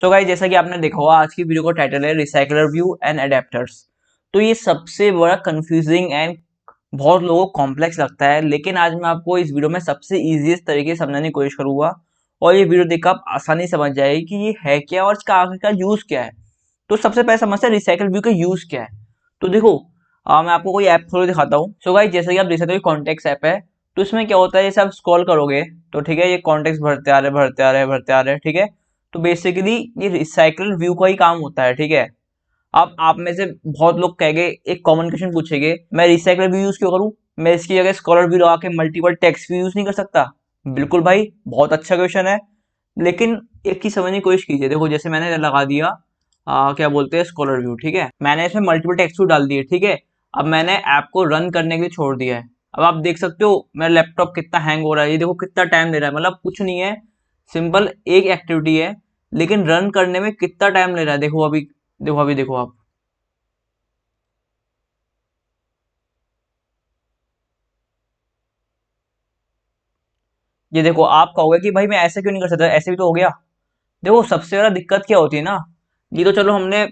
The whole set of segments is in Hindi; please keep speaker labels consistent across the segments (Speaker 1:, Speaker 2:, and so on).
Speaker 1: तो गाइस जैसा कि आपने देखा होगा आज की वीडियो का टाइटल है रिसाइकलर व्यू एंड अडेप्टर्स। तो ये सबसे बड़ा कंफ्यूजिंग एंड बहुत लोगों को कॉम्प्लेक्स लगता है, लेकिन आज मैं आपको इस वीडियो में सबसे इजीएस्ट तरीके से समझाने की कोशिश करूंगा और ये वीडियो देखकर आप आसानी समझ जाएगी कि ये है क्या और इसका आखिरकार यूज क्या है। तो सबसे पहले समझते हैं रिसाइकल व्यू का यूज क्या है। तो देखो मैं आपको कोई ऐप थोड़ी दिखाता हूँ। सो गाइस जैसे कि आप देख सकते हो कॉन्टेक्ट ऐप है। तो इसमें क्या होता है, जैसे आप स्क्रॉल करोगे तो ठीक है, ये कॉन्टेक्ट भरते आ रहे भरते आ रहे भरते आ रहे, ठीक है। तो बेसिकली ये रिसाइकल व्यू का ही काम होता है, ठीक है। अब आप में से बहुत लोग कहेंगे, एक कॉमन क्वेश्चन पूछेंगे, मैं रिसाइकल व्यू यूज क्यों करूं, मैं इसकी जगह स्कॉलर व्यू लगा के मल्टीपल टेक्स्ट व्यू यूज नहीं कर सकता। बिल्कुल भाई, बहुत अच्छा क्वेश्चन है, लेकिन एक चीज समझने की कोशिश कीजिए। देखो जैसे मैंने लगा दिया क्या बोलते हैं स्कॉलर व्यू, ठीक है। मैंने इसमें मल्टीपल टेक्स्ट व्यू डाल दिए, ठीक है। अब मैंने ऐप को रन करने के लिए छोड़ दिया है। अब आप देख सकते हो मेरा लैपटॉप कितना हैंग हो रहा है, ये देखो कितना टाइम ले रहा है। मतलब कुछ नहीं है, सिंपल एक एक्टिविटी है, लेकिन रन करने में कितना टाइम ले रहा है। देखो अभी, देखो अभी देखो आप। ये देखो, आप कहोगे कि भाई मैं ऐसे क्यों नहीं कर सकता, ऐसे भी तो हो गया। देखो सबसे ज्यादा दिक्कत क्या होती है ना, ये तो चलो हमने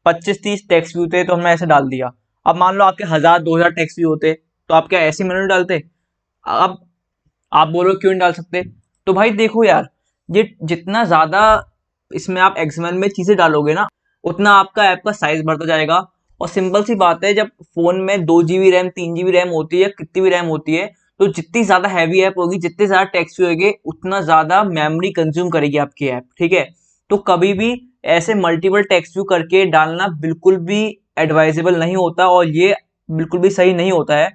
Speaker 1: 25-30 टेक्स्ट व्यू थे तो हमने ऐसे डाल दिया। अब मान लो आपके 1000-2000 टेक्स्ट व्यू होते तो आप क्या ऐसे मैनुअली डालते। अब आप बोलो क्यों नहीं डाल सकते। तो भाई देखो यार, ये जितना ज्यादा इसमें आप एक्सएमएल में चीजें डालोगे ना, उतना आपका ऐप का साइज बढ़ता जाएगा। और सिंपल सी बात है, जब फोन में 2 GB रैम 3 GB रैम होती है, कितनी भी रैम होती है, तो जितनी ज्यादा हैवी ऐप होगी, जितने ज्यादा टेक्स्ट होगी, उतना ज्यादा मेमोरी कंज्यूम करेगी आपकी ऐप, ठीक है। तो कभी भी ऐसे मल्टीपल टेक्स्ट व्यू करके डालना बिल्कुल भी एडवाइजेबल नहीं होता, और ये बिल्कुल भी सही नहीं होता है,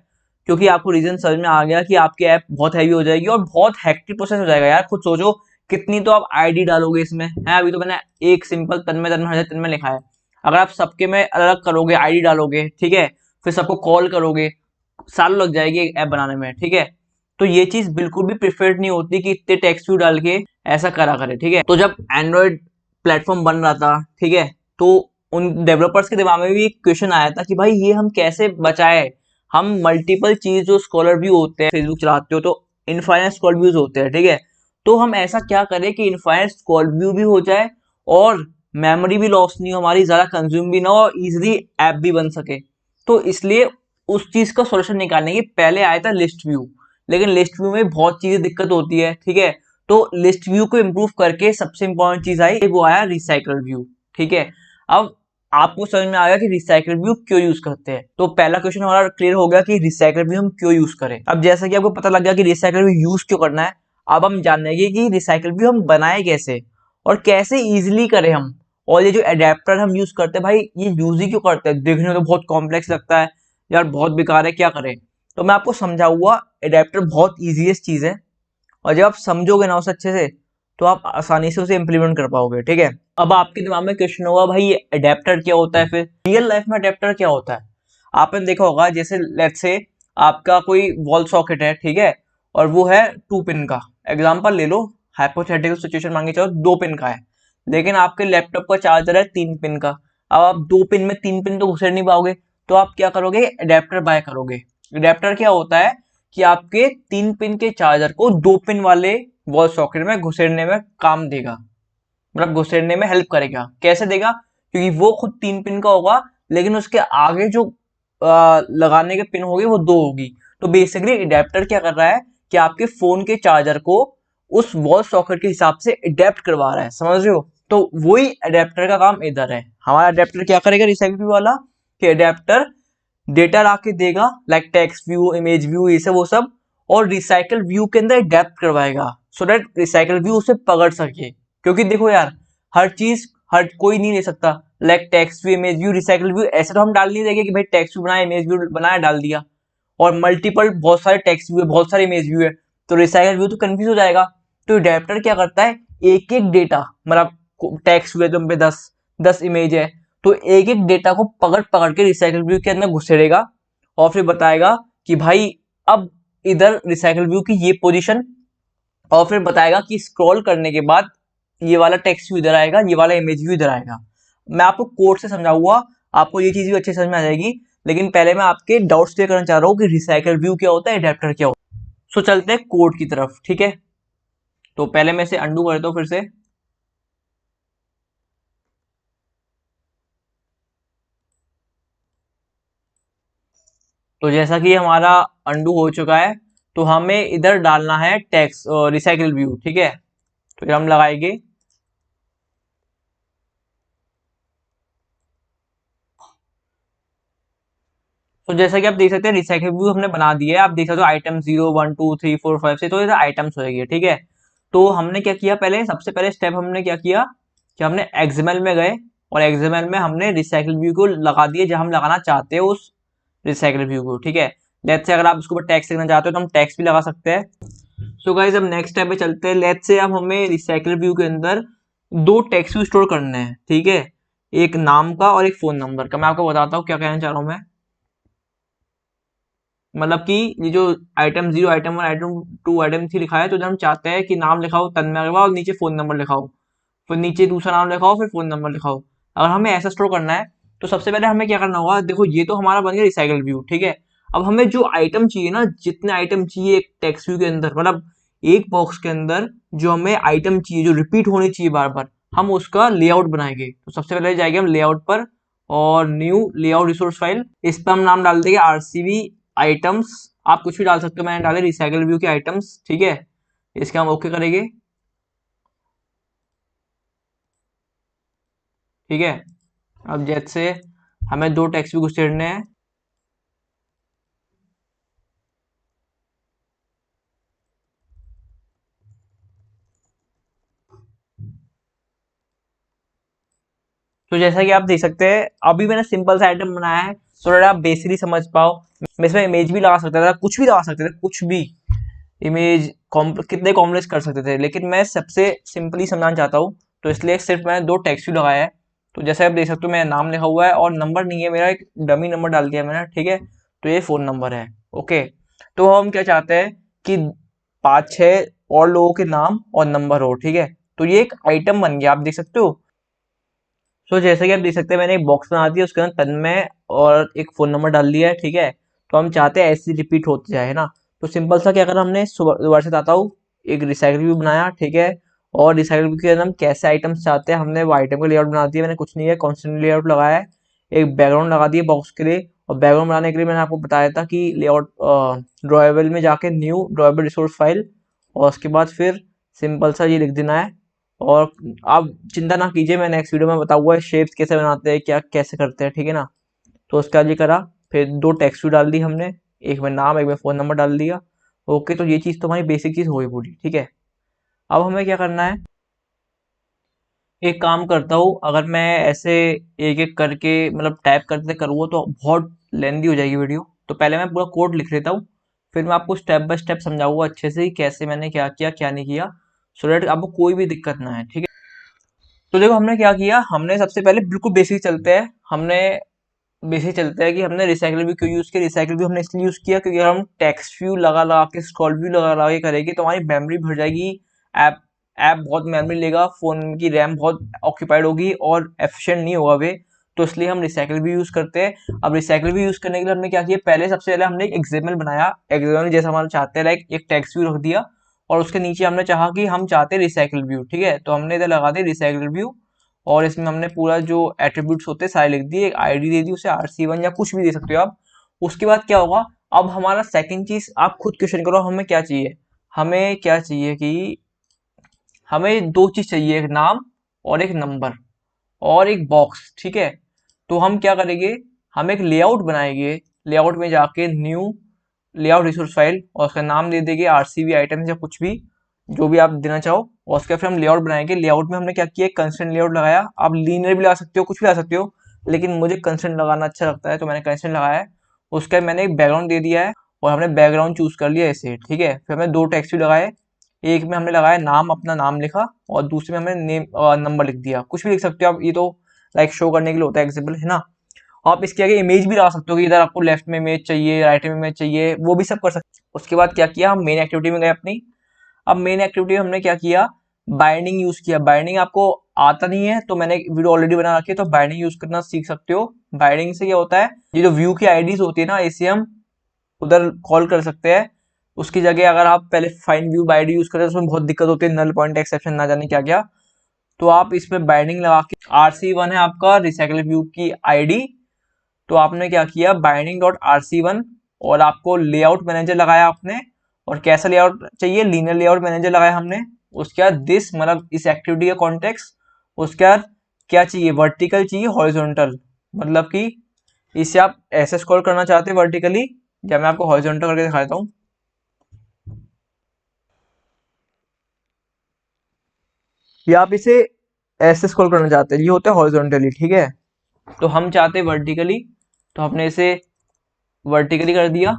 Speaker 1: क्योंकि आपको रीजन समझ में आ गया कि आपकी ऐप बहुत हैवी हो जाएगी और बहुत हेक्टिक प्रोसेस हो जाएगा। यार खुद सोचो, कितनी तो आप आईडी डालोगे इसमें है। अभी तो मैंने एक सिंपल तन्मय तन्मय हर्षद तन्मय लिखा है। अगर आप सबके में अलग अलग करोगे, आईडी डालोगे, ठीक है, फिर सबको कॉल करोगे, साल लग जाएगी एक ऐप बनाने में, ठीक है। तो ये चीज बिल्कुल भी प्रिफर्ड नहीं होती कि इतने टेक्स्ट व्यू डाल के ऐसा करा करे, ठीक है। तो जब एंड्रॉयड प्लेटफॉर्म बन रहा था, ठीक है, तो उन डेवलपर्स के दिमाग में भी एक क्वेश्चन आया था कि भाई ये हम कैसे बचाए। हम मल्टीपल चीज जो स्कॉलर व्यू होते हैं, फेसबुक चलाते हो तो इनफाइनाइट स्क्रॉल व्यूज होते हैं, ठीक है। तो हम ऐसा क्या करें कि इनफाइनाइट स्क्रॉल व्यू भी हो जाए और मेमोरी भी लॉस नहीं हो हमारी, ज्यादा कंज्यूम भी ना हो, इजिली ऐप भी बन सके। तो इसलिए उस चीज का सॉल्यूशन निकालने के पहले आया था लिस्ट व्यू। लेकिन लिस्ट व्यू में बहुत चीजें दिक्कत होती है, ठीक है। तो लिस्ट व्यू को इम्प्रूव करके सबसे इंपॉर्टेंट चीज आई, वो आया रिसाइकल व्यू, ठीक है। अब आपको समझ में आ गया कि रिसाइकल व्यू क्यों यूज करते हैं। तो पहला क्वेश्चन हमारा क्लियर हो गया कि रिसाइकल व्यू हम क्यों यूज करें। अब जैसा कि आपको पता लग गया कि रिसाइकल व्यू यूज क्यों करना है, अब हम जानेंगे कि रिसाइकल व्यू हम बनाए कैसे और कैसे इजिली करें हम। और ये जो अडेप्टर हम यूज करते हैं भाई, ये यूज ही क्यों करते हैं, देखने में तो बहुत कॉम्प्लेक्स लगता है यार, बहुत बेकार है, क्या करें। तो मैं आपको समझाऊंगा, अडेप्टर बहुत ईजीएस्ट चीज है, और जब आप समझोगे ना उसे अच्छे से, तो आप आसानी से उसे इम्प्लीमेंट कर पाओगे, ठीक है। अब आपके दिमाग में क्वेश्चन होगा, भाई ये अडेप्टर क्या होता है, फिर रियल लाइफ में अडेप्टर क्या होता है। आपने देखा होगा, जैसे लेट्स से आपका कोई वॉल सॉकेट है, ठीक है, और वो है 2 पिन का। एग्जाम्पल ले लो, हाइपोथेटिकल सिचुएशन मांगी, चलो 2 पिन का है, लेकिन आपके लैपटॉप का चार्जर है 3 पिन का। अब आप 2 पिन में 3 पिन तो घुसेड़ नहीं पाओगे, तो आप क्या करोगे, अडेप्टर बाय करोगे। अडेप्टर क्या होता है कि आपके 3 पिन के चार्जर को 2 पिन वाले वॉल सॉकेट में घुसेड़ने में काम देगा, मतलब घुसेड़ने में हेल्प करेगा। कैसे देगा, क्योंकि वो खुद 3 पिन का होगा, लेकिन उसके आगे जो लगाने के पिन होगी वो 2 होगी। तो बेसिकली अडेप्टर क्या कर रहा है कि आपके फोन के चार्जर को उस वॉल सॉकेट के हिसाब से अडेप्ट करवा रहा है, समझ रहे हो। तो वही अडेप्टर का काम इधर है। हमारा अडेप्टर क्या करेगा रिसाइकल वाला, कि अडेप्टर डेटा ला के देगा, like text view, image view, ये सब वो सब, और रिसाइकल व्यू के अंदर अडेप्ट करवाएगा, सो दैट रिसाइकल व्यू उसे पकड़ सके। क्योंकि देखो यार, हर चीज हर कोई नहीं ले सकता। Like text view, image view, recycle view, ऐसे तो हम डाल नहीं देंगे कि भाई टेक्स्ट व्यू बनाया, इमेज व्यू बनाया, डाल दिया, और मल्टीपल बहुत सारे टेक्स्ट व्यू है, बहुत सारे इमेज व्यू है, तो रिसाइकल व्यू तो कंफ्यूज हो जाएगा। तो अडेप्टर क्या करता है, एक एक डेटा, मतलब टेक्स्ट व्यू है तुम पे 10 इमेज है, तो एक एक डेटा को पकड़ पकड़ के रिसाइकल व्यू के अंदर घुसेड़ेगा, और फिर बताएगा कि भाई अब इधर रिसाइकल व्यू की ये पोजीशन, और फिर बताएगा कि स्क्रॉल करने के बाद ये वाला टेक्स्ट व्यू इधर आएगा, ये वाला इमेज व्यू इधर आएगा। मैं आपको कोड से समझाऊंगा, आपको ये चीज भी अच्छे समझ में आ जाएगी, लेकिन पहले मैं आपके डाउट्स क्लियर करना चाह रहा हूँ कि रिसाइकल व्यू क्या होता है, अडेप्टर क्या होता है। सो चलते हैं कोड की तरफ, ठीक है। तो पहले मैं इसे अंडू करता हूँ फिर से। तो जैसा कि हमारा अंडू हो चुका है, तो हमें इधर डालना है टेक्स्ट रिसाइकल व्यू, ठीक है। तो ये हम लगाएंगे। तो जैसा कि आप देख सकते हैं रिसाइकल व्यू हमने बना दिया है। आप देख सकते हो आइटम 0 1 2 3 4 5 से, तो ये आइटम्स होएगी, ठीक है। तो हमने क्या किया, पहले सबसे पहले स्टेप हमने क्या किया कि हमने एक्सएमएल में गए और एक्सएमएल में हमने रिसाइकल व्यू को लगा दिए जहां हम लगाना चाहते हैं उस रिसाइकल व्यू को, ठीक है। लेट्स से अगर आप उसके ऊपर टैक्स लिखना चाहते हो तो हम टैक्स भी लगा सकते हैं। सो गाइस अब नेक्स्ट स्टेप पे चलते हैं। लेट्स से अब हमें रिसाइकल व्यू के अंदर दो टेक्स्ट व्यू स्टोर करने हैं, ठीक है। एक नाम का और एक फोन नंबर का। मैं आपको बताता हूँ क्या कहना चाह रहा हूँ मैं। मतलब कि ये जो आइटम 0 आइटम 1 आइटम 2 आइटम 3 लिखा है, तो जब हम चाहते हैं कि नाम लिखा हो तन्मय अग्रवाल और नीचे फोन नंबर लिखा हो, फिर नीचे दूसरा नाम लिखा हो फिर फोन नंबर लिखा हो, अगर हमें ऐसा स्टोर करना है तो सबसे पहले हमें क्या करना होगा। देखो ये तो हमारा बन गया रिसाइकल व्यू, ठीक है। अब हमें जो आइटम चाहिए ना, जितने आइटम चाहिए एक टेक्स्ट व्यू के अंदर, मतलब एक बॉक्स के अंदर जो हमें आइटम चाहिए जो रिपीट होनी चाहिए बार बार, हम उसका लेआउट बनाएंगे। तो सबसे पहले जाएंगे हम लेआउट पर और न्यू लेआउट रिसोर्स फाइल, इस पर हम नाम डाल देंगे आरसीबी आइटम्स। आप कुछ भी डाल सकते हो, मैंने डाले रिसाइकल व्यू के आइटम्स, ठीक है। इसके हम ओके करेंगे, ठीक है। अब जैसे हमें दो टेक्स्ट भी घुसेड़ने हैं। तो जैसा कि आप देख सकते हैं अभी मैंने सिंपल सा आइटम बनाया है, तो अगर आप बेसिकली समझ पाओ, मैं इसमें इमेज भी लगा सकता था, कुछ भी लगा सकते थे, कुछ भी इमेज कितने कॉम्प्लेक्स कर सकते थे, लेकिन मैं सबसे सिंपली समझाना चाहता हूँ, तो इसलिए सिर्फ मैंने दो टेक्स्ट भी लगाया है। तो जैसे आप देख सकते हो मेरा नाम लिखा हुआ है और नंबर नहीं है मेरा, एक डमी नंबर डाल दिया मैंने, ठीक है। तो ये फोन नंबर है, ओके। तो हम क्या चाहते हैं कि 5 6 और लोगों के नाम और नंबर हो, ठीक है। तो ये एक आइटम बन गया, आप देख सकते हो। तो जैसे कि आप देख सकते हैं मैंने एक बॉक्स बना दिया, उसके अंदर तन्मय और एक फोन नंबर डाल दिया है, ठीक है। तो हम चाहते हैं ऐसे रिपीट होते जाए, है ना। तो सिंपल सा क्या करा हमने, दोबारा से बताता हूँ। एक रिसाइकल व्यू बनाया, ठीक है। और रिसाइकल व्यू के अंदर हम कैसे आइटम्स चाहते हैं, हमने वो आइटम का लेआउट बना दिया, मैंने कुछ नहीं है कॉन्स्टेंट लेआउट लगाया है। एक बैकग्राउंड लगा दिया बॉक्स के लिए, और बैकग्राउंड बनाने के लिए मैंने आपको बताया था कि लेआउट ड्रॉएबल में जाके न्यू ड्रॉएबल रिसोर्स फाइल, और उसके बाद फिर सिंपल सा ये लिख देना है। और आप चिंता ना कीजिए, मैं नेक्स्ट वीडियो में बताऊंगा शेप्स कैसे बनाते हैं, क्या कैसे करते हैं, ठीक है ना। तो उसके बाद ये करा, फिर दो टेक्स्ट भी डाल दी हमने, एक में नाम एक में फ़ोन नंबर डाल दिया। ओके, तो ये चीज़ तो हमारी बेसिक चीज़ हो गई पूरी, ठीक है। अब हमें क्या करना है, एक काम करता हूँ, अगर मैं ऐसे एक एक करके मतलब टाइप करते करूँगा तो बहुत लेंदी हो जाएगी वीडियो, तो पहले मैं पूरा कोड लिख लेता हूँ, फिर मैं आपको स्टेप बाय स्टेप समझाऊंगा अच्छे से कि कैसे मैंने क्या किया क्या नहीं किया, सो दैट आपको कोई भी दिक्कत ना है, ठीक है। तो देखो हमने क्या किया, हमने सबसे पहले बिल्कुल बेसिक चलते हैं, हमने बेसिक चलते हैं कि हमने रिसाइकल व्यू क्यों यूज़ किया। रिसाइकल व्यू हमने इसलिए यूज़ किया क्योंकि अगर हम टेक्स्ट व्यू लगा लगा के स्क्रॉल व्यू लगा लगा के करेंगे तो हमारी मेमोरी भर जाएगी। ऐप ऐप बहुत मेमोरी लेगा, फ़ोन की रैम बहुत ऑक्यूपाइड होगी और एफिशिएंट नहीं होगा वे। तो इसलिए हम रिसाइकल व्यू यूज़ करते हैं। अब रिसाइकल व्यू यूज़ करने के लिए हमने क्या किया, पहले सबसे पहले हमने एक एक्सएमएल बनाया, एक्सएमएल जैसा हमारा चाहते हैं, लाइक एक टेक्स्ट व्यू रख दिया, और उसके नीचे हमने चाहा कि हम चाहते हैं रिसाइकल व्यू, ठीक है। तो हमने इधर लगा दिया रिसाइकल व्यू, और इसमें हमने पूरा जो एट्रीब्यूट्स होते हैं सारे लिख दिए, एक आईडी दे दी उसे RC1 या कुछ भी दे सकते हो आप। उसके बाद क्या होगा, अब हमारा सेकंड चीज आप खुद क्वेश्चन करो, हमें क्या चाहिए। हमें क्या चाहिए कि हमें दो चीज चाहिए, एक नाम और एक नंबर और एक बॉक्स, ठीक है। तो हम क्या करेंगे, हम एक लेआउट बनाएंगे, लेआउट में जाके न्यू लेआउट रिसोर्स फाइल, और उसका नाम दे देंगे RCB आइटम्स या कुछ भी जो भी आप देना चाहो, और उसके फिर हम लेआउट बनाएंगे। लेआउट में हमने क्या किया, कंस्ट्रेंट लेआउट लगाया, आप लीनियर भी लगा सकते हो, कुछ भी लगा सकते हो, लेकिन मुझे कंस्ट्रेंट लगाना अच्छा लगता है तो मैंने कंस्ट्रेंट लगाया है। उसके बाद मैंने एक बैकग्राउंड दे दिया है, और हमने बैकग्राउंड चूज कर लिया ऐसे, ठीक है। फिर हमने दो टेक्स्ट भी लगाए, एक में हमने लगाया नाम, अपना नाम लिखा, और दूसरे में हमने नेम नंबर लिख दिया, कुछ भी लिख सकते हो आप, ये तो लाइक शो करने के लिए होता है एग्जाम्पल, है ना। आप इसके आगे इमेज भी लगा सकते हो कि इधर आपको लेफ्ट में इमेज चाहिए, राइट में इमेज चाहिए, वो भी सब कर सकते हो। उसके बाद क्या किया, हम मेन एक्टिविटी में गए अपनी। अब मेन एक्टिविटी में हमने क्या किया, बाइंडिंग यूज किया। बाइंडिंग आपको आता नहीं है तो मैंने एक वीडियो ऑलरेडी बना रखी है, तो बाइंडिंग यूज करना सीख सकते हो। बाइंडिंग से क्या होता है, ये जो व्यू की आईडीज होती है ना, इसे हम उधर कॉल कर सकते हैं। उसकी जगह अगर आप पहले फाइंड व्यू बाइंडिंग यूज करते हैं तो उसमें बहुत दिक्कत होती है, नल पॉइंट एक्सेप्शन ना जाने क्या क्या। तो आप इसमें बाइंडिंग लगा के, RC1 है आपका रिसाइकल व्यू की आईडी, तो आपने क्या किया, बाइंडिंग डॉट RC1 और आपको लेआउट मैनेजर लगाया आपने, और कैसा लेआउट चाहिए, लीनियर लेआउट मैनेजर लगाया हमने। उसके बाद दिस मतलब इस एक्टिविटी का कॉन्टेक्स्ट। उसके बाद क्या चाहिए, वर्टिकल चाहिए, हॉरिजॉन्टल, मतलब कि इसे आप ऐसे स्क्रॉल करना चाहते हैं वर्टिकली, या मैं आपको हॉरिजॉन्टल करके दिखा देता हूँ। या आप इसे ऐसे स्क्रॉल करना चाहते हैं, ये होता है हॉरिजॉन्टली, ठीक है। तो हम चाहते हैं वर्टिकली, तो हमने इसे वर्टिकली कर दिया।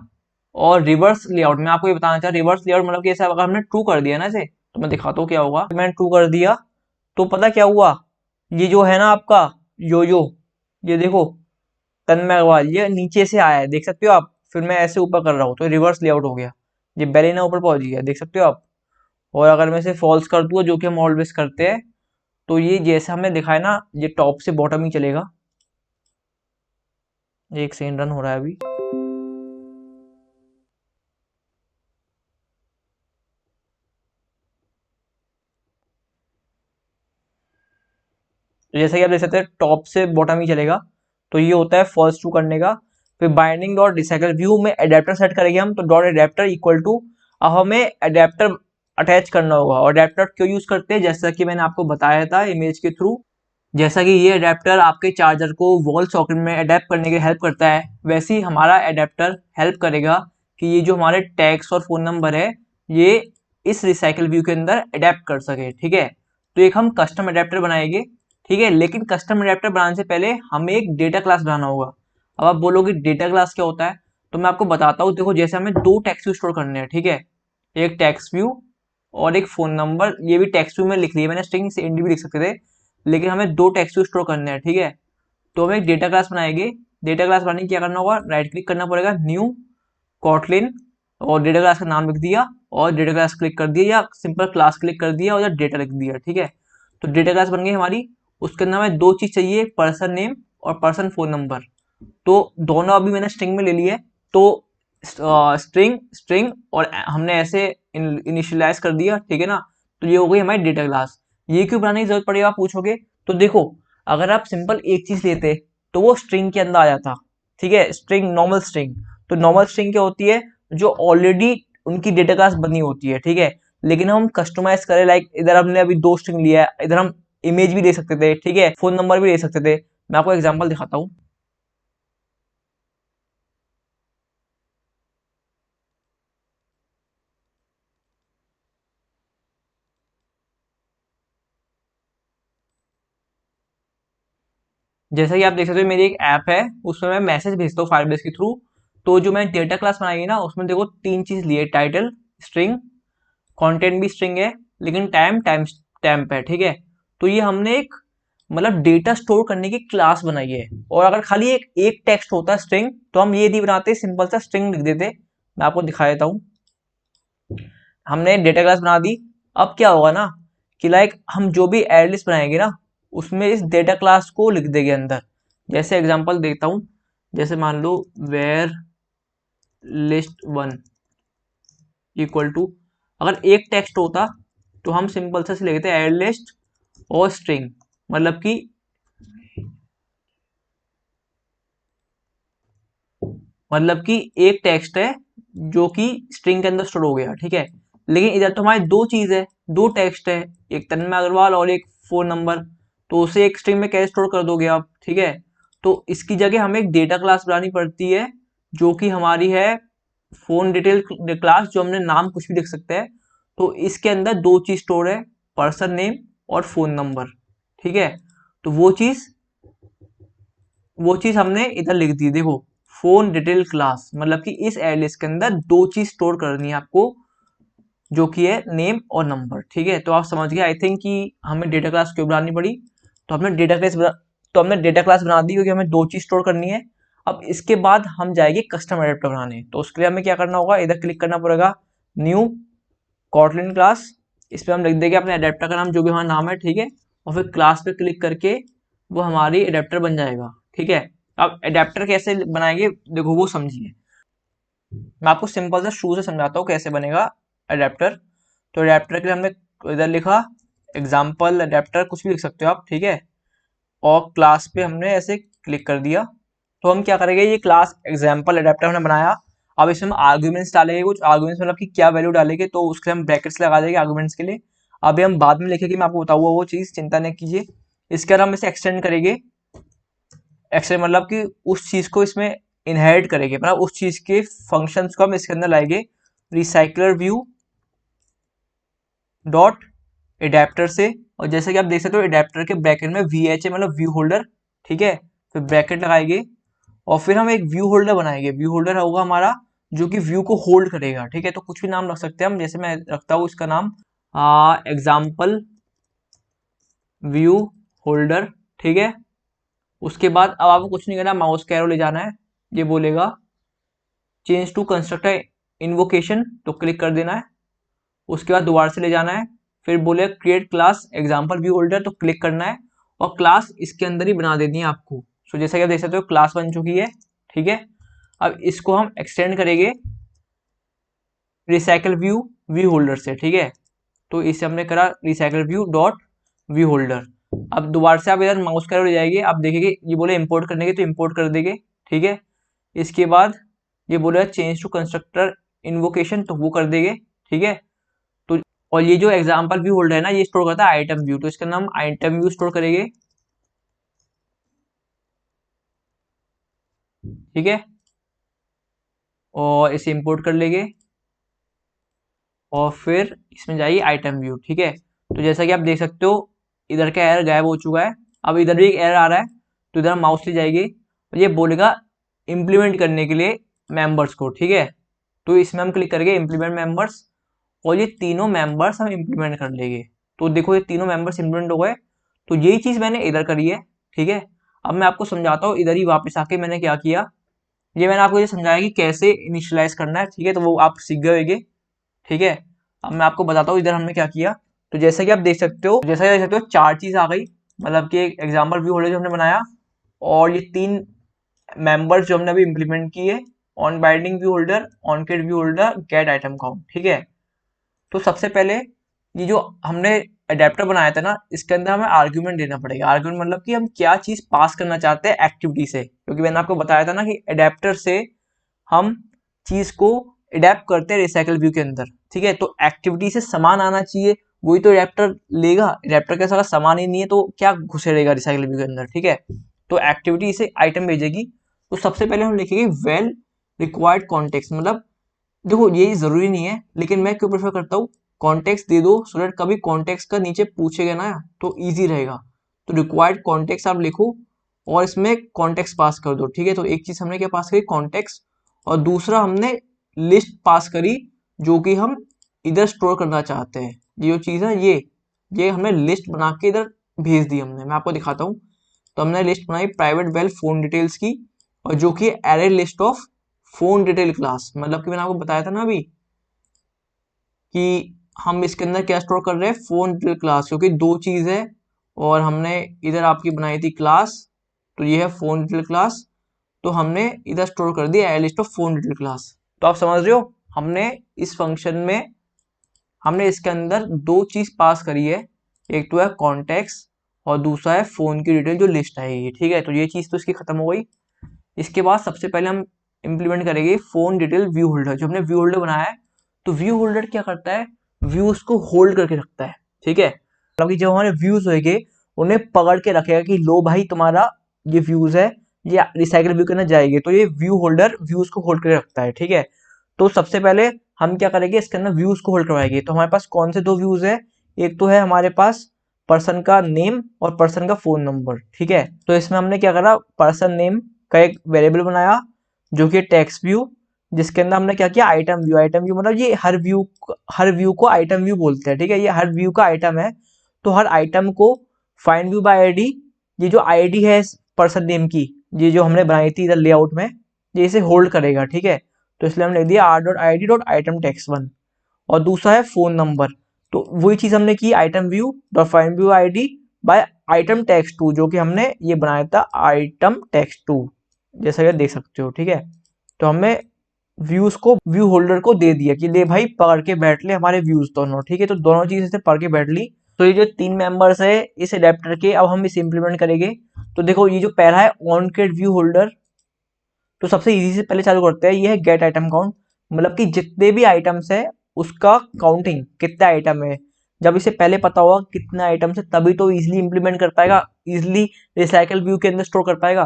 Speaker 1: और रिवर्स लेआउट मैं आपको ये बताना चाह, रिवर्स लेआउट मतलब कि ऐसा अगर हमने ट्रू कर दिया ना इसे, तो मैं दिखाता हूँ क्या होगा। मैंने ट्रू कर दिया तो पता क्या हुआ, ये जो है ना आपका यो, ये देखो तन्मय अग्रवाल, ये नीचे से आया है, देख सकते हो आप। फिर मैं ऐसे ऊपर कर रहा हूँ तो रिवर्स लेआउट हो गया, ये बेलिना ऊपर पहुंच गया, देख सकते हो आप। और अगर मैं इसे फॉल्स कर दूँ, जो कि हम ऑलवेज करते हैं, तो ये जैसा हमने दिखाया ना, ये टॉप से बॉटम ही चलेगा। एक सेकंड रन हो रहा है अभी। तो जैसा कि आप देख सकते हैं टॉप से बॉटम ही चलेगा, तो ये होता है फॉल्स ट्रू करने का। फिर बाइंडिंग डॉट रिसाइकल व्यू में एडेप्टर सेट करेंगे हम, तो डॉट एडेप्टर इक्वल टू, अब हमें एडेप्टर अटैच करना होगा। और एडेप्टर क्यों यूज करते हैं, जैसा कि मैंने आपको बताया था इमेज के थ्रू, जैसा कि ये एडेप्टर आपके चार्जर को वॉल सॉकेट में अडेप्ट करने के हेल्प करता है, वैसे ही हमारा एडेप्टर हेल्प करेगा कि ये जो हमारे टैग्स और फोन नंबर है, ये इस रिसाइकल व्यू के अंदर अडेप्ट कर सके, ठीक है। तो एक हम कस्टम एडेप्टर बनाएंगे, ठीक है। लेकिन कस्टम एडेप्टर बनाने से पहले हमें एक डेटा क्लास बनाना होगा। अब आप बोलोगे डेटा क्लास क्या होता है, तो मैं आपको बताता हूँ। देखो जैसे हमें दो टेक्स्ट व्यू स्टोर करने हैं, ठीक है, एक टेक्स्ट व्यू और एक फोन नंबर, ये भी टेक्स्ट व्यू में लिख लिया मैंने, स्ट्रिंग से इंडी भी लिख सकते थे, लेकिन हमें दो टेक्स्ट व्यू स्टोर करने हैं, ठीक है। तो हमें एक डेटा क्लास बनाएंगे। डेटा क्लास बनाने की क्या करना होगा, राइट क्लिक करना पड़ेगा, न्यू कॉटलिन, और डेटा क्लास का नाम लिख दिया, और डेटा क्लास क्लिक कर दिया, या सिंपल क्लास क्लिक कर दिया और या डेटा लिख दिया, ठीक है। तो डेटा क्लास बन गई हमारी। उसके अंदर हमें दो चीज चाहिए, पर्सन नेम और पर्सन फोन नंबर। तो दोनों अभी मैंने स्ट्रिंग में ले लिए, तो स्ट्रिंग स्ट्रिंग और हमने ऐसे इनिशियलाइज कर दिया, ठीक है ना। तो ये हो गई हमारी डेटा क्लास। ये क्यों बनाने की जरूरत पड़ेगी आप पूछोगे, तो देखो अगर आप सिंपल एक चीज लेते तो वो स्ट्रिंग के अंदर आ जाता, ठीक है, स्ट्रिंग नॉर्मल स्ट्रिंग। तो नॉर्मल स्ट्रिंग क्या होती है, जो ऑलरेडी उनकी डेटा क्लास बनी होती है, ठीक है। लेकिन हम कस्टमाइज करें, लाइक इधर हमने अभी दो स्ट्रिंग लिया है, इधर हम इमेज भी दे सकते थे, ठीक है, फोन नंबर भी दे सकते थे। मैं आपको एग्जांपल दिखाता हूँ। जैसा कि आप देख सकते हो मेरी एक ऐप है, उसमें मैं मैसेज भेजता हूँ फायरबेस के थ्रू। तो जो मैंने डेटा क्लास बनाई है ना, उसमें देखो तीन चीज लिए, टाइटल स्ट्रिंग, कंटेंट भी स्ट्रिंग है, लेकिन टाइम स्टैम्प है, ठीक है। तो ये हमने एक मतलब डेटा स्टोर करने की क्लास बनाई है। और अगर खाली एक टेक्स्ट होता स्ट्रिंग, तो हम ये नहीं बनाते, सिंपल सा स्ट्रिंग लिख देते। मैं आपको दिखा देता हूँ। हमने डेटा क्लास बना दी। अब क्या होगा ना, कि लाइक हम जो भी एड लिस्ट बनाएंगे ना, उसमें इस डेटा क्लास को लिख देंगे अंदर। जैसे एग्जांपल देता हूँ, जैसे मान लो where list one equal to, अगर एक टेक्स्ट होता तो हम सिंपल से लिखते एड लिस्ट और स्ट्रिंग, मतलब कि एक टेक्स्ट है जो कि स्ट्रिंग के अंदर स्टोर हो गया, ठीक है। लेकिन इधर तो हमारी दो चीज है, दो टेक्स्ट है, एक तन्मय अग्रवाल और एक फोन नंबर। तो उसे एक स्ट्रिंग में कैसे स्टोर कर दोगे आप, ठीक है। तो इसकी जगह हमें एक डेटा क्लास बनानी पड़ती है, जो कि हमारी है फोन डिटेल क्लास, जो हमने नाम कुछ भी लिख सकते हैं। तो इसके अंदर दो चीज स्टोर है, पर्सन नेम और फोन नंबर, ठीक है। तो वो चीज हमने इधर लिख दी, देखो फोन डिटेल क्लास, मतलब कि इस एलिस के अंदर दो चीज स्टोर करनी है आपको, जो कि है नेम और नंबर, ठीक है। तो आप समझ गए आई थिंक कि हमें डेटा क्लास क्यों बनानी पड़ी। तो हमने डेटा क्लास बना दी, क्योंकि हमें दो चीज स्टोर करनी है। अब इसके बाद हम जाएंगे कस्टम एडेप्टर बनाने। तो उसके लिए हमें क्या करना होगा, इधर क्लिक करना पड़ेगा, न्यू कॉटलिन क्लास। इस पर हम लिख देंगे अपने एडेप्टर का नाम, जो भी हमारा नाम है, ठीक है। और फिर क्लास पे क्लिक करके वो हमारी एडेप्टर बन जाएगा, ठीक है। अब एडेप्टर कैसे बनाएंगे, देखो वो समझिए। मैं आपको सिंपल से शुरू से समझाता हूँ कैसे बनेगा अडेप्टर। तो अडेप्टर के लिए हमने इधर लिखा एग्जाम्पल अडेप्टर, कुछ भी लिख सकते हो आप, ठीक है। और क्लास पे हमने ऐसे क्लिक कर दिया। तो हम क्या करेंगे, ये क्लास एग्जाम्पल अडेप्टर हमने बनाया। अब इसमें हम आर्ग्यूमेंट्स डालेंगे, कुछ आर्ग्यूमेंट्स मतलब कि क्या वैल्यू डालेंगे, तो उसके हम ब्रैकेट्स लगा देंगे आर्ग्यूमेंट्स के लिए। अभी हम बाद में लिखेंगे, मैं आपको बताऊंगा वो चीज़, चिंता नहीं कीजिए। इसके बाद हम इसे एक्सटेंड करेंगे। एक्सटेंड मतलब कि उस चीज़ को इसमें इनहेरिट करेंगे, मतलब उस चीज़ के फंक्शंस को हम इसके अंदर लाएंगे रिसाइकलर व्यू डॉट एडेप्टर से। और जैसे कि आप देख सकते हो एडेप्टर के ब्रैकेट में वी एच है, मतलब व्यू होल्डर, ठीक है। फिर ब्रैकेट लगाएंगे और फिर हम एक व्यू होल्डर बनाएंगे। व्यू होल्डर होगा हमारा जो कि व्यू को होल्ड करेगा, ठीक है। तो कुछ भी नाम रख सकते हैं हम, जैसे मैं रखता हूँ इसका नाम एग्जाम्पल व्यू होल्डर, ठीक है। उसके बाद अब आपको कुछ नहीं करना, माउस का एरो ले जाना है, ये बोलेगा चेंज टू कंस्ट्रक्टर इन्वोकेशन, तो क्लिक कर देना है। उसके बाद दोबारा से ले जाना है, फिर बोले create class example view holder, तो क्लिक करना है और क्लास इसके अंदर ही बना देनी है आपको। सो जैसा कि आप देख सकते हो क्लास बन चुकी है, ठीक है। अब इसको हम एक्सटेंड करेंगे रिसाइकल व्यू होल्डर से, ठीक है। तो इसे हमने करा recycle view dot view holder. अब दोबारा से आप इधर माउस का ले जाएंगे, आप देखेंगे ये बोले इंपोर्ट करने के, तो इंपोर्ट कर देंगे, ठीक है। इसके बाद ये बोले चेंज टू कंस्ट्रक्टर इन्वोकेशन, तो वो कर देंगे, ठीक है। तो और ये जो एग्जांपल व्यू होल्डर है ना, ये स्टोर करता है आइटम व्यू, तो इसका नाम आइटम व्यू स्टोर करेंगे, ठीक है। और इसे इंपोर्ट कर लेंगे और फिर इसमें जाइए आइटम व्यू, ठीक है। तो जैसा कि आप देख सकते हो इधर का एरर गायब हो चुका है, अब इधर भी एक एरर आ रहा है, तो इधर माउस ले जाएगी और ये बोलेगा इम्प्लीमेंट करने के लिए मेंबर्स को, ठीक है। तो इसमें हम क्लिक करेंगे इम्प्लीमेंट मेंबर्स और ये तीनों मेंबर्स हम इम्प्लीमेंट कर लेंगे। तो देखो ये तीनों मेंबर्स इम्प्लीमेंट हो गए। तो यही चीज़ मैंने इधर करी है, ठीक है। अब मैं आपको समझाता हूँ इधर ही वापस आके मैंने क्या किया। ये मैंने आपको ये समझाया कि कैसे इनिशियलाइज करना है, ठीक है, तो वो आप सीख गए होंगे, ठीक है। अब मैं आपको बताता हूँ इधर हमने क्या किया। तो जैसा कि आप देख सकते हो, चार चीज आ गई, मतलब कि एक एग्जाम्पल व्यू होल्डर जो हमने बनाया और ये तीन मेंबर्स जो हमने अभी इंप्लीमेंट किए, on binding view holder, on create view holder, gate item count, ठीक है। तो सबसे पहले ये जो हमने अडेप्टर बनाया था ना, इसके अंदर हमें आर्ग्यूमेंट देना पड़ेगा। आर्ग्यूमेंट मतलब कि हम क्या चीज पास करना चाहते हैं एक्टिविटी से, क्योंकि मैंने आपको बताया था ना कि अडेप्टर से हम चीज को अडेप्ट करते हैं रिसाइकल व्यू के अंदर, ठीक है। तो एक्टिविटी से सामान आना चाहिए, वही तो अडेप्टर लेगा। अडेप्टर के साथ सामान ही नहीं है तो क्या घुसेड़ेगा रिसाइकल व्यू के अंदर, ठीक है। तो एक्टिविटी से आइटम भेजेगी। तो सबसे पहले हम लिखेंगे वेल रिक्वायर्ड कॉन्टेक्स्ट, मतलब देखो ये जरूरी नहीं है, लेकिन मैं क्यों प्रेफर करता हूँ कॉन्टेक्स्ट दे दो, सो दैट कभी कॉन्टेक्स्ट का नीचे पूछेगा ना तो इजी रहेगा। तो रिक्वायर्ड कॉन्टेक्स्ट आप लिखो और इसमें कॉन्टेक्स्ट पास कर दो, ठीक है। तो एक चीज हमने क्या पास करी, कॉन्टेक्स्ट, और दूसरा हमने लिस्ट पास करी जो कि हम इधर स्टोर करना चाहते हैं। ये जो चीज है ये हमने लिस्ट बना के इधर भेज दी हमने, मैं आपको दिखाता हूँ। तो हमने लिस्ट बनाई प्राइवेट वेल फोन डिटेल्स की, और जो कि array list of phone detail class, मतलब कि मैंने आपको बताया था ना अभी कि हम इसके अंदर क्या स्टोर कर रहे हैं, फोन डिटेल क्लास, क्योंकि दो चीज है। और हमने इधर आपकी बनाई थी क्लास, तो ये है फोन डिटेल क्लास, तो हमने इधर स्टोर कर दिया array list of phone detail class. तो आप समझ रहे हो, हमने इस फंक्शन में हमने इसके अंदर दो चीज पास करी है, एक तो है कॉन्टेक्स्ट और दूसरा है फोन की डिटेल जो लिस्ट आएगी, ठीक है। तो ये चीज तो इसकी खत्म हो गई। इसके बाद सबसे पहले हम इंप्लीमेंट करेंगे फोन डिटेल व्यू होल्डर, जो हमने व्यू होल्डर बनाया है। तो व्यू होल्डर क्या करता है, व्यूज को होल्ड करके रखता है, ठीक है। मतलब कि जब हमारे व्यूज होंगे उन्हें पकड़ के रखेगा कि लो भाई तुम्हारा ये व्यूज है, ये रिसाइकल व्यू करने जाएगी, तो ये व्यू होल्डर व्यूज को होल्ड करके रखता है, ठीक है। तो सबसे पहले हम क्या करेंगे, इसके अंदर व्यूज को होल्ड करवाएंगे। तो हमारे पास कौन से दो व्यूज है, एक तो है हमारे पास पर्सन का नेम और पर्सन का फोन नंबर, ठीक है। तो इसमें हमने क्या करा, पर्सन नेम का एक वेरिएबल बनाया जो कि टेक्स्ट व्यू, जिसके अंदर हमने क्या किया, आइटम व्यू मतलब ये हर व्यू को आइटम व्यू बोलते हैं, ठीक है। ये हर व्यू का आइटम है, तो हर आइटम को फाइंड व्यू बाय आईडी, ये जो आईडी है पर्सन नेम की, ये जो हमने बनाई थी इधर लेआउट में, ये इसे होल्ड करेगा, ठीक है। तो इसलिए हमने लिख दिया r.id.item text1। और दूसरा है फोन नंबर, तो वही चीज हमने की, item view dot find view ID by item text 2, जो कि हमने ये बनाया था आइटम टेक्स्ट 2, जैसा कि देख सकते हो, ठीक है। तो हमने व्यूज को व्यू होल्डर को दे दिया कि ले भाई पकड़ के बैठ ले हमारे व्यूज दोनों, ठीक है। तो दोनों चीज से पकड़ के बैठ ली। तो ये जो तीन मेंबर्स है इस एडेप्टर के, अब हम इसे इंप्लीमेंट करेंगे। तो देखो ये जो पहला है ऑन क्रिएट व्यू होल्डर, तो सबसे इजी से पहले चालू करते हैं, ये है गेट आइटम काउंट, मतलब कि जितने भी आइटम्स है उसका काउंटिंग, कितना आइटम है। जब इसे पहले पता होगा कितने आइटम्स है तभी तो इजिली इंप्लीमेंट कर पाएगा, इजिली रिसाइकल व्यू के अंदर स्टोर कर पाएगा।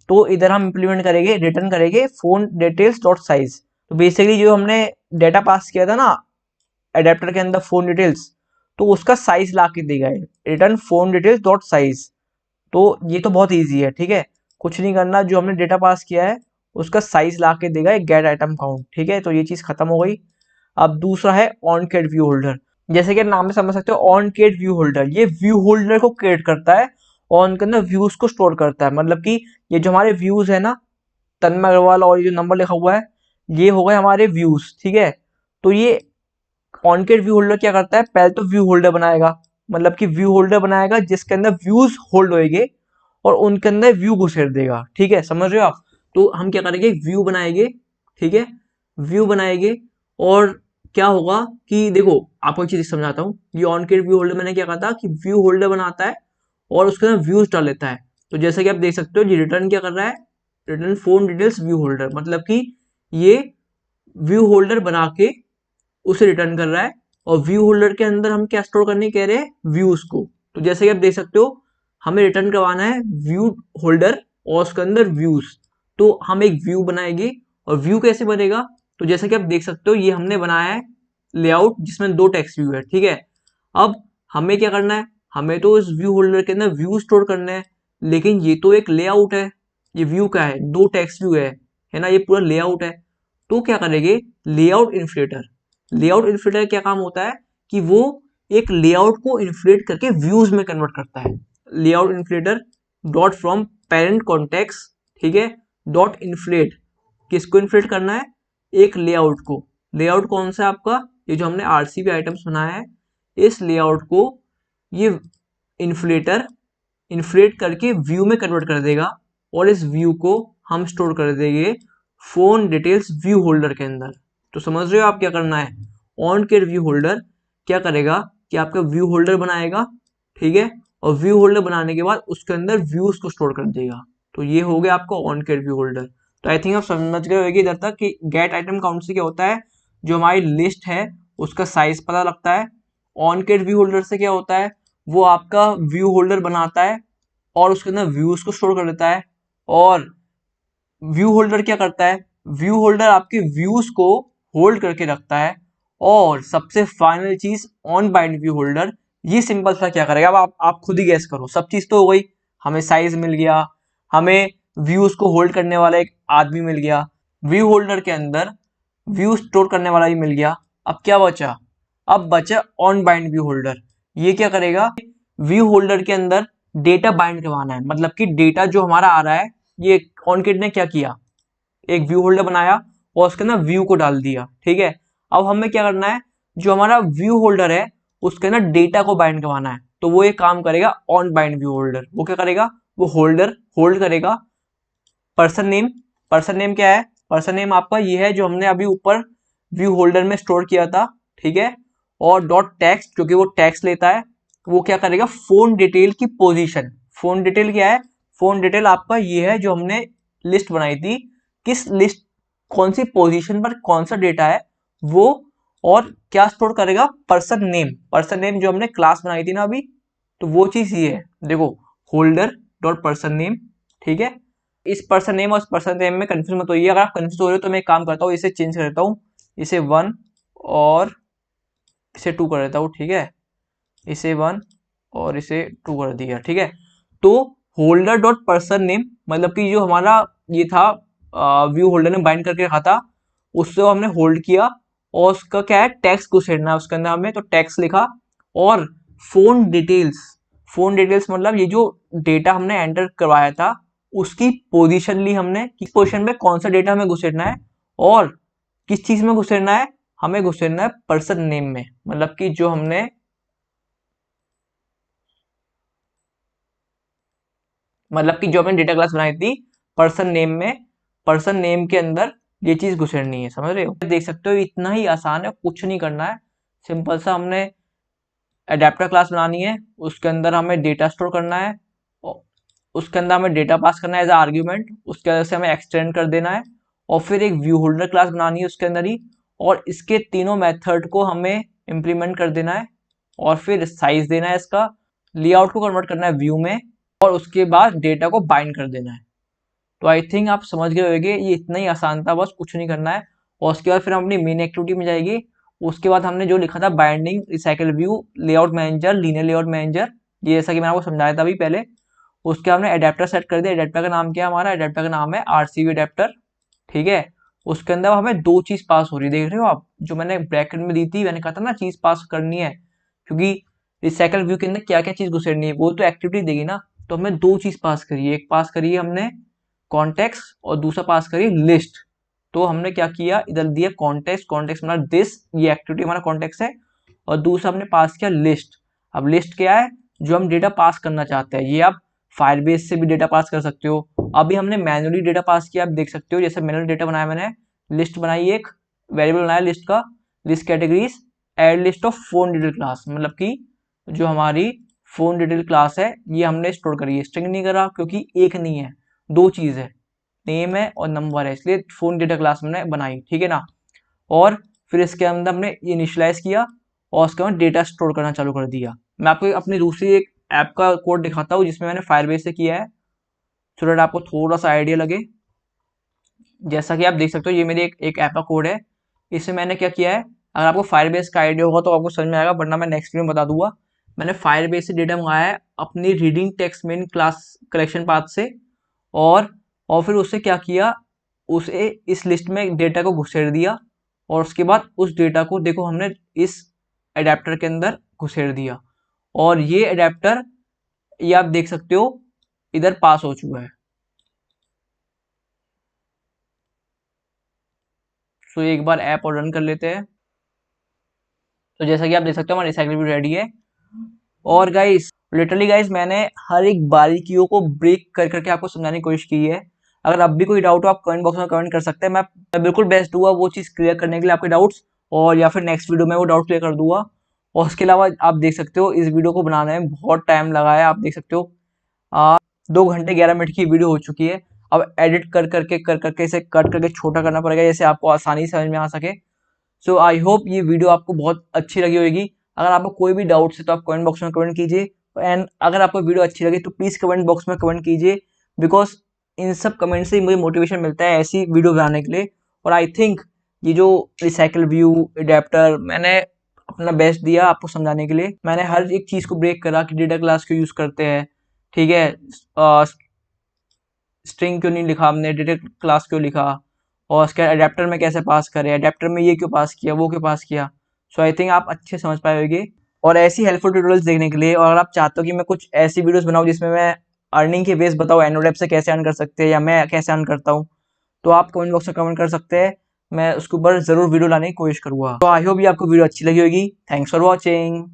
Speaker 1: तो इधर हम इंप्लीमेंट करेंगे, रिटर्न करेंगे फोन डिटेल्स डॉट साइज। तो बेसिकली जो हमने डेटा पास किया था ना एडेप्टर के अंदर फोन डिटेल्स, तो उसका साइज ला के देगा return phone details dot size. तो ये तो बहुत ईजी है, ठीक है, कुछ नहीं करना, जो हमने डेटा पास किया है उसका साइज ला के देगा एक गेट आइटम काउंट, ठीक है, तो ये चीज खत्म हो गई। अब दूसरा है ऑन क्रिएट व्यू होल्डर। जैसे कि नाम में समझ सकते हो, ऑन क्रिएट व्यू होल्डर ये व्यू होल्डर को क्रिएट करता है और उनके अंदर व्यूज को स्टोर करता है। मतलब कि ये जो हमारे व्यूज है ना, तन्मय अग्रवाल और ये जो नंबर लिखा हुआ है, ये हो गए हमारे व्यूज, ठीक है। तो ये ऑनकेट व्यू होल्डर क्या करता है, पहले तो व्यू होल्डर बनाएगा, मतलब कि व्यू होल्डर बनाएगा जिसके अंदर व्यूज होल्ड होएंगे और उनके अंदर व्यू घुसेड़ देगा, ठीक है, समझ रहे हो आप। तो हम क्या करेंगे, व्यू बनाएंगे, ठीक है, व्यू बनाएंगे। और क्या होगा कि देखो आपको एक चीज समझाता हूँ, ये ऑनकेट व्यू होल्डर मैंने क्या कहा था कि व्यू होल्डर बनाता है और उसके अंदर व्यूज डाल लेता है। तो जैसे कि आप देख सकते हो, ये रिटर्न क्या कर रहा है, return phone details view holder, मतलब कि ये व्यू होल्डर बना के उसे रिटर्न कर रहा है। और व्यू होल्डर के अंदर हम क्या स्टोर करने कह रहे हैं, व्यूज को। तो जैसे कि आप देख सकते हो, हमें रिटर्न करवाना है व्यू होल्डर और उसके अंदर व्यूज। तो हम एक व्यू बनाएंगे, और व्यू कैसे बनेगा, तो जैसे कि आप देख सकते हो, ये हमने बनाया है लेआउट जिसमें 2 टेक्स्ट व्यू है, ठीक है। अब हमें क्या करना है, हमें तो इस व्यू होल्डर के अंदर व्यू स्टोर करना है, लेकिन ये तो एक लेआउट है, ये व्यू का है, 2 टेक्स्ट व्यू है ना, ये पूरा लेआउट है। तो क्या करेंगे, लेआउट इन्फ्लेटर। लेआउट इन्फ्लेटर क्या काम होता है कि वो एक लेआउट को इन्फ्लेट करके व्यूज में कन्वर्ट करता है। Layout inflator dot from parent context, ठीक है, डॉट इन्फ्लेट, किसको इन्फ्लेट करना है, एक लेआउट को। लेआउट कौन सा है आपका, ये जो हमने आरसीबी आइटम्स बनाया है, इस लेआउट को ये इन्फ्लेटर इन्फ्लेट करके व्यू में कन्वर्ट कर देगा, और इस व्यू को हम स्टोर कर देंगे फोन डिटेल्स व्यू होल्डर के अंदर। तो समझ रहे हो आप क्या करना है, ऑन केयर व्यू होल्डर क्या करेगा कि आपका व्यू होल्डर बनाएगा, ठीक है, और व्यू होल्डर बनाने के बाद उसके अंदर व्यूज को स्टोर कर देगा। तो ये हो गया आपका ऑन केयर व्यू होल्डर। तो आई थिंक आप समझ गए होंगे इधर तक कि गेट आइटम काउंट से क्या होता है, जो हमारी लिस्ट है उसका साइज पता लगता है। ऑन केयर व्यू होल्डर से क्या होता है, वो आपका व्यू होल्डर बनाता है और उसके अंदर व्यूज को स्टोर कर देता है। और व्यू होल्डर क्या करता है, व्यू होल्डर आपके व्यूज को होल्ड करके रखता है। और सबसे फाइनल चीज ऑन बाइंड व्यू होल्डर, ये सिंपल सा क्या करेगा, अब आप खुद ही गैस करो। सब चीज तो हो गई, हमें साइज मिल गया, हमें व्यूज को होल्ड करने वाला एक आदमी मिल गया, व्यू होल्डर के अंदर व्यू स्टोर करने वाला भी मिल गया। अब क्या बचा, अब बचा ऑन बाइंड व्यू होल्डर। ये क्या करेगा, व्यू होल्डर के अंदर डेटा बाइंड करवाना है, मतलब कि डेटा जो हमारा आ रहा है, ये ऑनकिट ने क्या किया, एक व्यू होल्डर बनाया और उसके अंदर व्यू को डाल दिया, ठीक है। अब हमें क्या करना है, जो हमारा व्यू होल्डर है उसके अंदर डेटा को बाइंड करवाना है। तो वो एक काम करेगा ऑन बाइंड व्यू होल्डर, वो क्या करेगा, वो होल्डर होल्ड करेगा पर्सन नेम। पर्सन नेम क्या है, पर्सन नेम आपका ये है जो हमने अभी ऊपर व्यू होल्डर में स्टोर किया था, ठीक है। और डॉट टैक्स, क्योंकि वो टैक्स लेता है, वो क्या करेगा, फोन डिटेल की पोजीशन। फोन डिटेल क्या है, फोन डिटेल आपका ये है जो हमने लिस्ट बनाई थी, किस लिस्ट, कौन सी पोजीशन पर कौन सा डेटा है वो। और क्या स्टोर करेगा, पर्सन नेम। पर्सन नेम जो हमने क्लास बनाई थी ना अभी, तो वो चीज ये है, देखो, होल्डर डॉट पर्सन नेम, ठीक है। इस पर्सन नेम और इस पर्सन नेम में कंफ्यूज मत होइए, अगर आप कंफ्यूज हो रहे हो तो मैं एक काम करता हूँ, इसे चेंज कर देता हूँ, इसे 1 और इसे 2 कर देता हूँ, ठीक है, इसे 1 और इसे 2 कर दिया, ठीक है। तो होल्डर डॉट पर्सन नेम, मतलब कि जो हमारा ये था व्यू होल्डर ने बाइंड करके रखा था, उससे हमने होल्ड किया, और उसका क्या है, टैक्स घुसेड़ना है उसके अंदर हमें, तो टैक्स लिखा। और फोन डिटेल्स, फोन डिटेल्स मतलब ये जो डेटा हमने एंटर करवाया था उसकी पोजीशन ली हमने, किस पोजीशन में कौन सा डेटा हमें घुसेड़ना है, और किस चीज में घुसेड़ना है, हमें घुसेड़ना है पर्सन नेम में। मतलब कि जो हमने, मतलब कि जो हमने डेटा क्लास बनाई थी पर्सन नेम में, पर्सन नेम के अंदर ये चीज घुसेड़नी है, समझ रहे हो। देख सकते हो इतना ही आसान है, कुछ नहीं करना है, सिंपल सा हमने अडेप्टर क्लास बनानी है, उसके अंदर हमें डेटा स्टोर करना है, उसके अंदर हमें डेटा पास करना है एज आर्ग्यूमेंट, उसके वजह से हमें एक्सटेंड कर देना है, और फिर एक व्यू होल्डर क्लास बनानी है उसके अंदर ही, और इसके तीनों मेथड को हमें इम्प्लीमेंट कर देना है, और फिर साइज देना है इसका, लेआउट को कन्वर्ट करना है व्यू में, और उसके बाद डेटा को बाइंड कर देना है। तो आई थिंक आप समझ गए होंगे, ये इतना ही आसान था, बस कुछ नहीं करना है। और उसके बाद फिर हम अपनी मेन एक्टिविटी में जाएगी। उसके बाद हमने जो लिखा था binding, recycle view, layout manager, linear layout manager, ये जैसा कि मैंने आपको समझाया था अभी पहले। उसके हमने अडेप्टर सेट कर दिया। अडेप्टर का नाम क्या है हमारा? अडेप्टर का नाम है आरसीबी अडेप्टर, ठीक है। उसके अंदर हमें दो चीज पास हो रही है, देख रहे हो आप, जो मैंने ब्रैकेट में दी थी, मैंने कहा था ना चीज पास करनी है, क्योंकि रिसाइकल व्यू के अंदर क्या क्या चीज घुसेड़नी है वो तो एक्टिविटी देगी ना। तो हमें दो चीज पास करी है, एक पास करी है हमने कॉन्टेक्स्ट, और दूसरा पास करी लिस्ट। तो हमने क्या किया, इधर दिया कॉन्टेक्स्ट, कॉन्टेक्स्ट हमारा दिस, ये एक्टिविटी हमारा कॉन्टेक्स्ट है, और दूसरा हमने पास किया लिस्ट। अब लिस्ट क्या है? जो हम डेटा पास करना चाहते हैं। ये आप फायरबेस से भी डेटा पास कर सकते हो। अभी हमने मैनुअली डेटा पास किया, आप देख सकते हो, जैसे मैनुअल डेटा बनाया मैंने, लिस्ट बनाई, एक वेरिएबल बनाया लिस्ट का, list categories, add list of phone detail class, मतलब कि जो हमारी फोन डिटेल क्लास है ये हमने स्टोर करी है। स्ट्रिंग नहीं करा क्योंकि एक नहीं है, दो चीज है, नेम है और नंबर है, इसलिए फोन डेटा क्लास हमने बनाई, ठीक है ना। और फिर इसके अंदर हमने इनिशियलाइज किया, और उसके बाद डेटा स्टोर करना चालू कर दिया। मैं आपको अपनी दूसरी एक ऐप का कोड दिखाता हूँ जिसमें मैंने फायरबेस से किया है, सो दैट आपको थोड़ा सा आइडिया लगे। जैसा कि आप देख सकते हो, ये मेरी एक ऐप का कोड है। इसमें मैंने क्या किया है, अगर आपको फायरबेस का आइडिया होगा तो आपको समझ में आएगा, वरना मैं नेक्स्ट वीडियो में बता दूंगा। मैंने फायरबेस से डेटा मंगाया है अपनी reading text main class collection path से, और फिर उससे क्या किया, उसे इस लिस्ट में डेटा को घुसेड़ दिया, और उसके बाद उस डेटा को देखो हमने इस अडेप्टर के अंदर घुसेड़ दिया, और ये अडेप्टर, ये आप देख सकते हो इधर पास हो चुका है। तो एक बार ऐप और रन कर लेते हैं। तो जैसा कि आप देख सकते हो हमारी रिसाइकल भी रेडी है। और गाइस, लिटरली गाइस, मैंने हर एक बारीकियों को ब्रेक कर करके आपको समझाने की कोशिश की है। अगर अब भी कोई डाउट हो आप कमेंट बॉक्स में कमेंट कर सकते हैं, मैं बिल्कुल बेस्ट दूंगा वो चीज़ क्लियर करने के लिए आपके डाउट्स, और या फिर नेक्स्ट वीडियो में वो डाउट क्लियर कर दूंगा। और उसके अलावा आप देख सकते हो इस वीडियो को बनाने में बहुत टाइम लगा है, आप देख सकते हो 2 घंटे 11 मिनट की वीडियो हो चुकी है। अब एडिट कर करके इसे कट करके छोटा करना पड़ेगा, जैसे आपको आसानी से समझ में आ सके। सो आई होप ये वीडियो आपको बहुत अच्छी लगी होगी। अगर आपको कोई भी डाउट्स है तो आप कमेंट बॉक्स में कमेंट कीजिए, एंड अगर आपको वीडियो अच्छी लगी तो प्लीज़ कमेंट बॉक्स में कमेंट कीजिए, बिकॉज इन सब कमेंट से मुझे मोटिवेशन मिलता है ऐसी वीडियो बनाने के लिए। और आई थिंक ये जो रिसाइकल व्यू अडेप्टर, मैंने अपना बेस्ट दिया आपको समझाने के लिए। मैंने हर एक चीज़ को ब्रेक करा कि डेटा क्लास क्यों यूज़ करते हैं, ठीक है, स्ट्रिंग क्यों नहीं लिखा हमने, डेटा क्लास क्यों लिखा, और उसके अडेप्टर में कैसे पास करें, अडेप्टर में ये क्यों पास किया, वो क्यों पास किया। सो आई थिंक आप अच्छे समझ पाए होंगे। और ऐसी हेल्पफुल ट्यूटोरियल्स देखने के लिए, और अगर आप चाहते हो कि मैं कुछ ऐसी वीडियोस बनाऊं जिसमें मैं अर्निंग के बेस बताऊं, एनोडेप से कैसे अर्न कर सकते हैं या मैं कैसे अर्न करता हूं, तो आप कमेंट बॉक्स में कमेंट कर सकते हैं। मैं उसके ऊपर जरूर वीडियो लाने की कोशिश करूंगा। तो आई होप ये आपको वीडियो अच्छी लगी होगी। Thanks for watching.